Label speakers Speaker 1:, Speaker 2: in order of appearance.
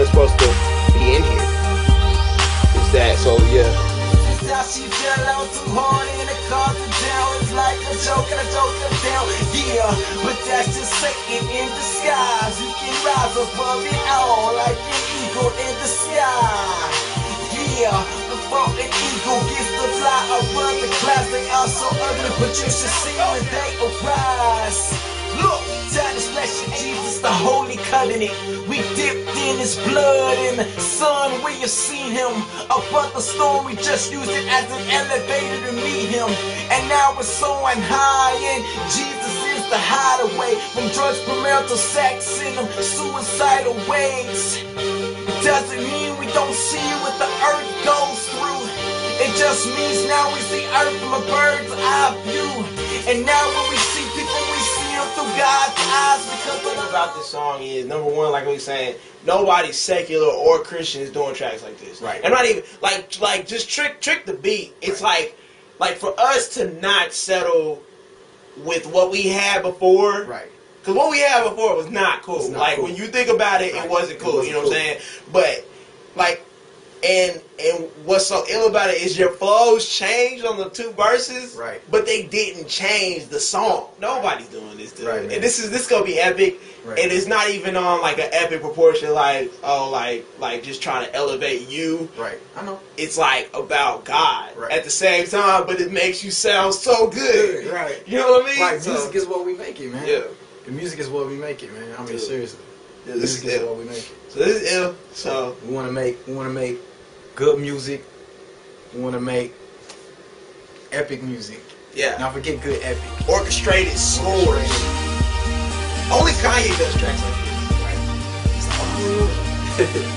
Speaker 1: that's supposed to be in here. Is that so? Yeah.
Speaker 2: Now she fell out too hard and it caused her down. It's like a joke and a joke her down. Yeah, but that's just Satan in disguise. You can rise above it all like an eagle in the sky. Yeah, before an eagle gets to fly above the clouds, they are so ugly, but you should see when they arise. Look, time is flashing Jesus, the holy covenant. We dipped in his blood in the sun. We have seen him above the storm. We just used it as an elevator to meet him. And now we're soaring high, and Jesus is the hideaway from drugs, premarital sex, and them suicidal ways. It doesn't mean we don't see what the earth goes through. It just means now we see earth from a bird's eye view. And now when we see people, we see them through God's eyes. Because
Speaker 1: The thing about this song is, number one, like we were saying, nobody secular or Christian is doing tracks like this.
Speaker 3: Right.
Speaker 1: And not even like just trick the beat. It's like for us to not settle with what we had before.
Speaker 3: Right.
Speaker 1: Because what we had before was not cool.
Speaker 3: Not
Speaker 1: like
Speaker 3: cool.
Speaker 1: when you think about it,
Speaker 3: Right.
Speaker 1: it wasn't cool. You know
Speaker 3: cool.
Speaker 1: what I'm saying? But like, and what's so ill about it is your flows changed on the two verses,
Speaker 3: Right.
Speaker 1: but they didn't change the song. Nobody's doing this, dude.
Speaker 3: Right, man.
Speaker 1: And this gonna be epic.
Speaker 3: Right.
Speaker 1: And it's not even on like an epic proportion, like like just trying to elevate you.
Speaker 3: Right. I know.
Speaker 1: It's like about God
Speaker 3: Right.
Speaker 1: at the same time, but it makes you sound so good.
Speaker 3: Right.
Speaker 1: You know what I mean?
Speaker 3: Right.
Speaker 1: So-
Speaker 3: Music is what we make it, man.
Speaker 1: Yeah.
Speaker 3: The music is what we make it, man. I mean,
Speaker 1: Dude.
Speaker 3: seriously.
Speaker 1: Yeah, this
Speaker 3: Music
Speaker 1: is
Speaker 3: is
Speaker 1: ill.
Speaker 3: what we make it.
Speaker 1: So this is ill. So
Speaker 3: we want to make good music. We want to make epic music.
Speaker 1: yeah,
Speaker 3: Now forget good epic.
Speaker 1: orchestrated scores. Only Kanye does tracks like this.
Speaker 3: Right.